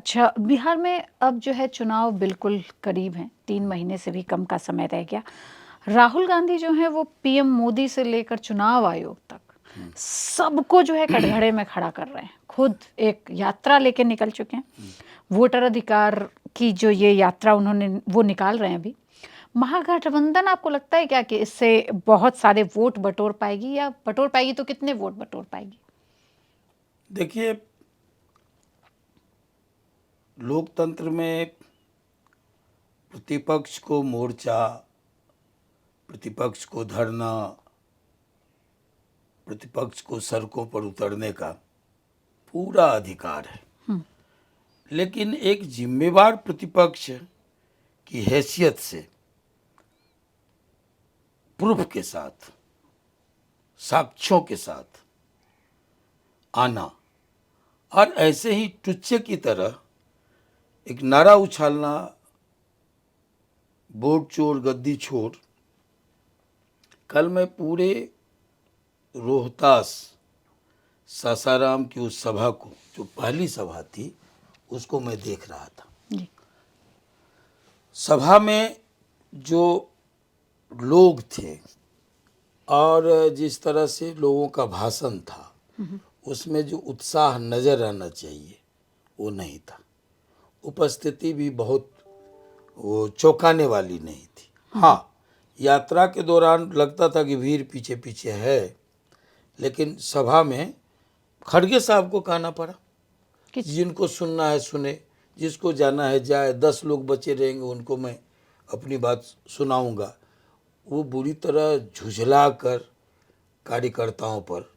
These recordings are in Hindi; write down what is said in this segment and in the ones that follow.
अच्छा, बिहार में अब जो है चुनाव बिल्कुल करीब हैं, 3 महीने से भी कम का समय रह गया। राहुल गांधी जो हैं वो पीएम मोदी से लेकर चुनाव आयोग तक सबको जो है कटघरे में खड़ा कर रहे हैं। खुद एक यात्रा लेके निकल चुके हैं। वोटर अधिकार की जो ये यात्रा उन्होंने वो निकाल रहे हैं अभी। महागठबंधन आपको लगता है क्या कि इससे बहुत सारे वोट बटोर पाएगी, या बटोर पाएगी तो कितने वोट बटोर पाएगी? देखिए, लोकतंत्र में प्रतिपक्ष को मोर्चा, प्रतिपक्ष को धरना, प्रतिपक्ष को सड़कों पर उतरने का पूरा अधिकार है। लेकिन एक जिम्मेवार प्रतिपक्ष की हैसियत से प्रूफ के साथ, साक्ष्यों के साथ आना और ऐसे ही टुच्चे की तरह एक नारा उछालना, वोट चोर गद्दी छोड़। कल मैं पूरे रोहतास सासाराम की उस सभा को, जो पहली सभा थी, उसको मैं देख रहा था। जी। सभा में जो लोग थे और जिस तरह से लोगों का भाषण था, उसमें जो उत्साह नजर आना चाहिए वो नहीं था। उपस्थिति भी बहुत वो चौंकाने वाली नहीं थी। हाँ, यात्रा के दौरान लगता था कि भीड़ पीछे पीछे है, लेकिन सभा में खड़गे साहब को कहना पड़ा कि जिनको सुनना है सुने, जिसको जाना है जाए, 10 लोग बचे रहेंगे उनको मैं अपनी बात सुनाऊंगा। वो बुरी तरह झुझला कर कार्यकर्ताओं पर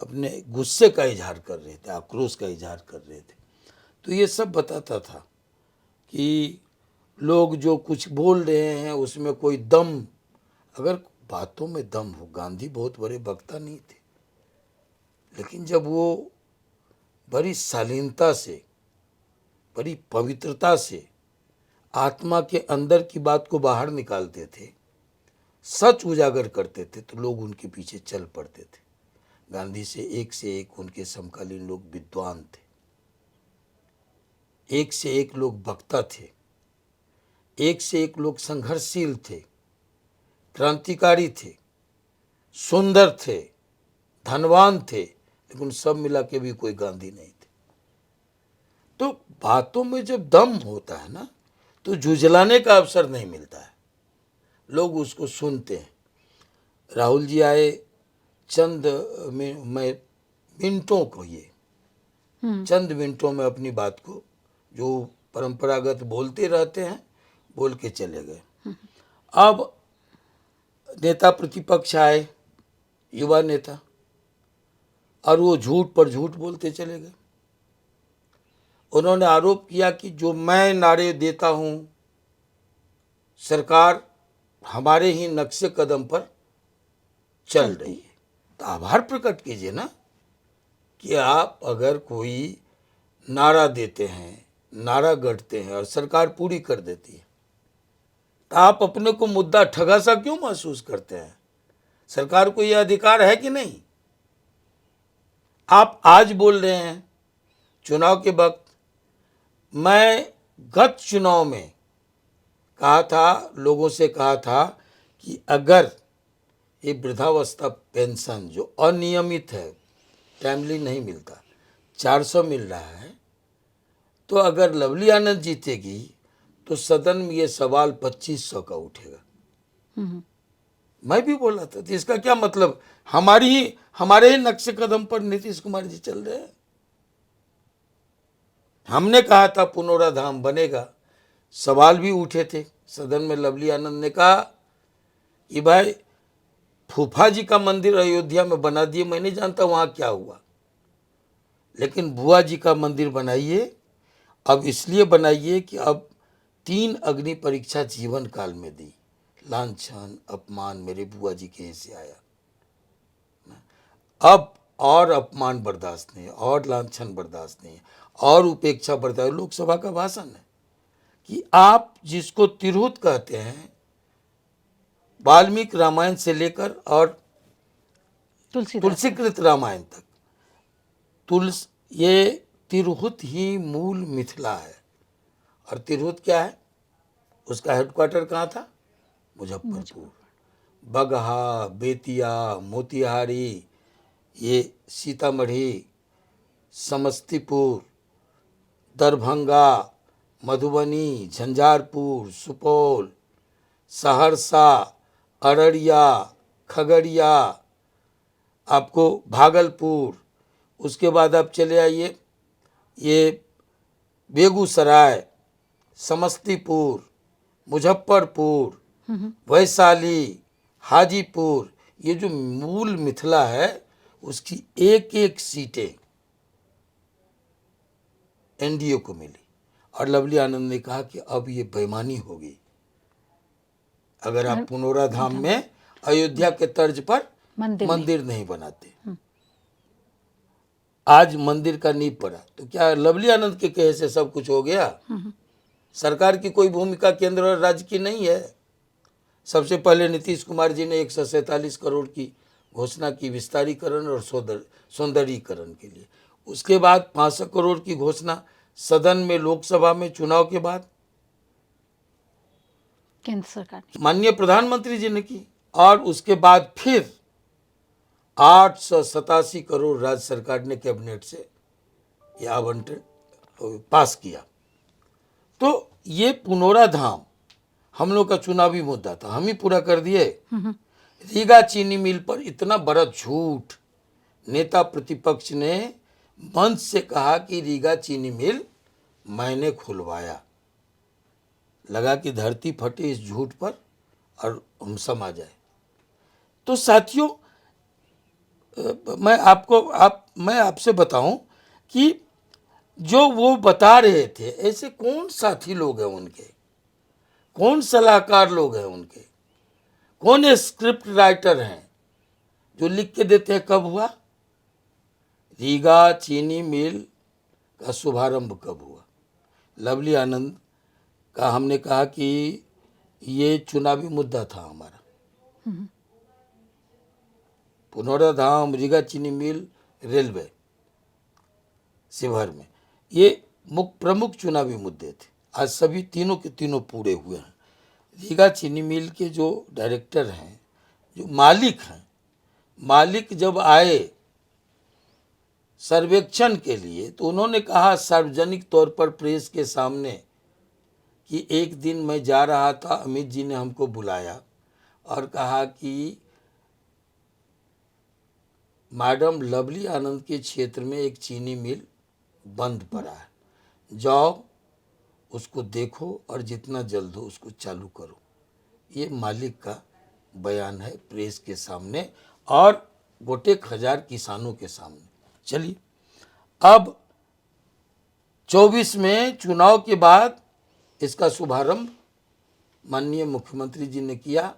अपने गुस्से का इजहार कर रहे थे, आक्रोश का इजहार कर रहे थे। तो ये सब बताता था कि लोग जो कुछ बोल रहे हैं उसमें कोई दम, अगर बातों में दम हो, गांधी बहुत बड़े वक्ता नहीं थे, लेकिन जब वो बड़ी शालीनता से, बड़ी पवित्रता से आत्मा के अंदर की बात को बाहर निकालते थे, सच उजागर करते थे, तो लोग उनके पीछे चल पड़ते थे। गांधी से एक उनके समकालीन लोग विद्वान थे, एक से एक लोग वक्ता थे, एक से एक लोग संघर्षशील थे, क्रांतिकारी थे, सुंदर थे, धनवान थे, लेकिन सब मिला के भी कोई गांधी नहीं थे। तो बातों में जब दम होता है ना, तो झुझलाने का अवसर नहीं मिलता है, लोग उसको सुनते हैं। राहुल जी आए, चंद मिनटों को, ये चंद मिनटों में अपनी बात को, जो परंपरागत बोलते रहते हैं, बोल के चले गए। अब नेता प्रतिपक्ष आए, युवा नेता, और वो झूठ पर झूठ बोलते चले गए। उन्होंने आरोप किया कि जो मैं नारे देता हूं, सरकार हमारे ही नक्शे कदम पर चल रही है। तो आभार प्रकट कीजिए ना कि आप अगर कोई नारा देते हैं, नारा गढ़ते हैं और सरकार पूरी कर देती है, तो आप अपने को मुद्दा ठगा सा क्यों महसूस करते हैं? सरकार को यह अधिकार है कि नहीं? आप आज बोल रहे हैं चुनाव के वक्त, मैं गत चुनाव में कहा था, लोगों से कहा था कि अगर ये वृद्धावस्था पेंशन जो अनियमित है, टाइमली नहीं मिलता, 400 मिल रहा है, तो अगर लवली आनंद जीतेगी तो सदन में ये सवाल 2500 का उठेगा। मैं भी बोला था, तो इसका क्या मतलब? हमारे ही नक्शे कदम पर नीतीश कुमार जी चल रहे हैं। हमने कहा था पुनौराधाम बनेगा, सवाल भी उठे थे सदन में। लवली आनंद ने कहा कि भाई फूफा जी का मंदिर अयोध्या में बना दिए, मैं नहीं जानता वहां क्या हुआ, लेकिन बुआ जी का मंदिर बनाइए। अब इसलिए बनाइए कि अब 3 अग्नि परीक्षा जीवन काल में दी, लांछन अपमान मेरे बुआ जी के से आया, अब और अपमान बर्दाश्त नहीं, और लांछन बर्दाश्त नहीं, और उपेक्षा बर्दाश्त। लोकसभा का भाषण है कि आप जिसको तिरहुत कहते हैं, वाल्मीकि रामायण से लेकर और तुलसीकृत रामायण तक, ये तिरहुत ही मूल मिथिला है। और तिरहुत क्या है, उसका हेडक्वार्टर कहाँ था? मुजफ्फरपुर। बगहा, बेतिया, मोतिहारी, ये सीतामढ़ी, समस्तीपुर, दरभंगा, मधुबनी, झंझारपुर, सुपौल, सहरसा, अररिया, खगड़िया, आपको भागलपुर, उसके बाद आप चले आइए ये बेगूसराय, समस्तीपुर, मुजफ्फरपुर, वैशाली, हाजीपुर, ये जो मूल मिथिला है उसकी एक एक सीटें एनडीए को मिली। और लवली आनंद ने कहा कि अब ये बेईमानी होगी अगर आप पुनौरा धाम में अयोध्या के तर्ज पर मंदिर नहीं बनाते। आज मंदिर का नींव पड़ा, तो क्या लवली आनंद के कहे से सब कुछ हो गया? सरकार की कोई भूमिका केंद्र और राज्य की नहीं है। सबसे पहले नीतीश कुमार जी ने 147 करोड़ की घोषणा की विस्तारीकरण और सौंदर्यीकरण के लिए। उसके बाद 500 करोड़ की घोषणा सदन में, लोकसभा में चुनाव के बाद केंद्र सरकार ने, माननीय प्रधानमंत्री जी ने की। और उसके बाद फिर 887 करोड़ राज्य सरकार ने कैबिनेट से ये आवंटन पास किया। तो ये पुनौरा धाम हम लोग का चुनावी मुद्दा था, हम ही पूरा कर दिए। रीगा चीनी मिल पर इतना बड़ा झूठ, नेता प्रतिपक्ष ने मंच से कहा कि रीगा चीनी मिल मैंने खुलवाया। लगा कि धरती फटे इस झूठ पर और हम समा जाए। तो साथियों, मैं आपसे बताऊं कि जो वो बता रहे थे, ऐसे कौन साथी लोग हैं उनके, कौन सलाहकार लोग हैं उनके, कौन स्क्रिप्ट राइटर हैं जो लिख के देते हैं कब हुआ, रीगा चीनी मिल का शुभारंभ कब हुआ। लवली आनंद का हमने कहा कि ये चुनावी मुद्दा था हमारा। पुनौरा धाम, रीगा चीनी मिल, रेलवे, शिवहर में, ये प्रमुख चुनावी मुद्दे थे। आज सभी तीनों के तीनों पूरे हुए हैं। रीगा चीनी मिल के जो डायरेक्टर हैं, जो मालिक हैं, मालिक जब आए सर्वेक्षण के लिए तो उन्होंने कहा सार्वजनिक तौर पर प्रेस के सामने कि एक दिन मैं जा रहा था, अमित जी ने हमको बुलाया और कहा कि मैडम लवली आनंद के क्षेत्र में एक चीनी मिल बंद पड़ा है, जाओ उसको देखो और जितना जल्द हो उसको चालू करो। ये मालिक का बयान है प्रेस के सामने और गोटेक हजार किसानों के सामने। चलिए, अब 24 में चुनाव के बाद इसका शुभारंभ माननीय मुख्यमंत्री जी ने किया।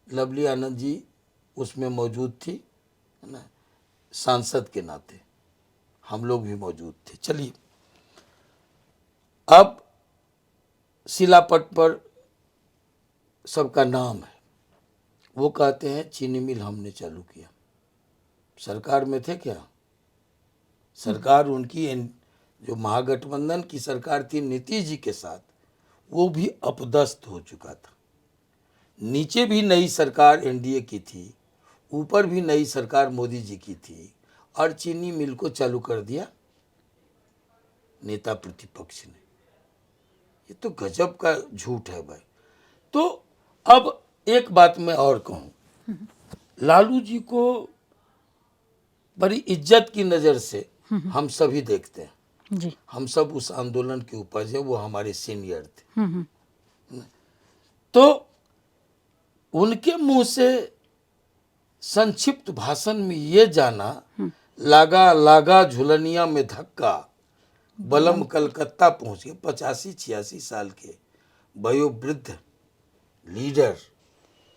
लवली आनंद जी उसमें मौजूद थी, है ना, सांसद के नाते हम लोग भी मौजूद थे। चलिए, अब शिलापट पर सबका नाम है, वो कहते हैं चीनी मिल हमने चालू किया। सरकार में थे क्या? सरकार उनकी जो महागठबंधन की सरकार थी नीतीश जी के साथ, वो भी अपदस्थ हो चुका था। नीचे भी नई सरकार एनडीए की थी, ऊपर भी नई सरकार मोदी जी की थी, और चीनी मिल को चालू कर दिया नेता प्रतिपक्ष ने। ये तो गजब का झूठ है भाई। तो अब एक बात मैं और कहूं, लालू जी को बड़ी इज्जत की नज़र से हम सभी देखते हैं जी। हम सब उस आंदोलन के उपज है, वो हमारे सीनियर थे। तो उनके मुंह से संक्षिप्त भाषण में ये जाना, लागा लागा झुलनिया में धक्का, बलम कलकत्ता पहुंच गए। 85-86 साल के वयोवृद्ध लीडर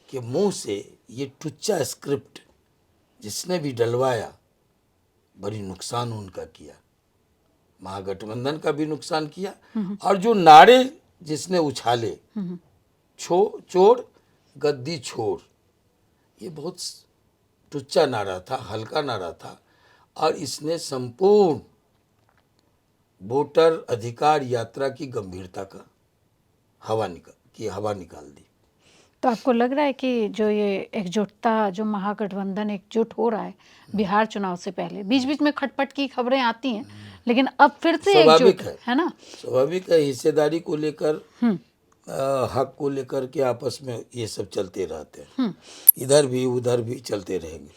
के मुंह से ये टुच्चा स्क्रिप्ट जिसने भी डलवाया, बड़ी नुकसान उनका किया, महागठबंधन का भी नुकसान किया। और जो नारे जिसने उछाले, चोर गद्दी छोड़, ये बहुत टुच्चा नारा था, हल्का नारा था, और इसने संपूर्ण वोटर अधिकार यात्रा की गंभीरता का हवा निकाल दी। तो आपको लग रहा है कि जो ये एकजुटता, जो महागठबंधन एकजुट हो रहा है बिहार चुनाव से पहले, बीच बीच में खटपट की खबरें आती हैं, लेकिन अब फिर से स्वाभाविक एकजुट है ना? स्वाभाविक है, हिस्सेदारी को लेकर, हक को लेकर के आपस में ये सब चलते रहते हैं, इधर भी उधर भी चलते रहेंगे।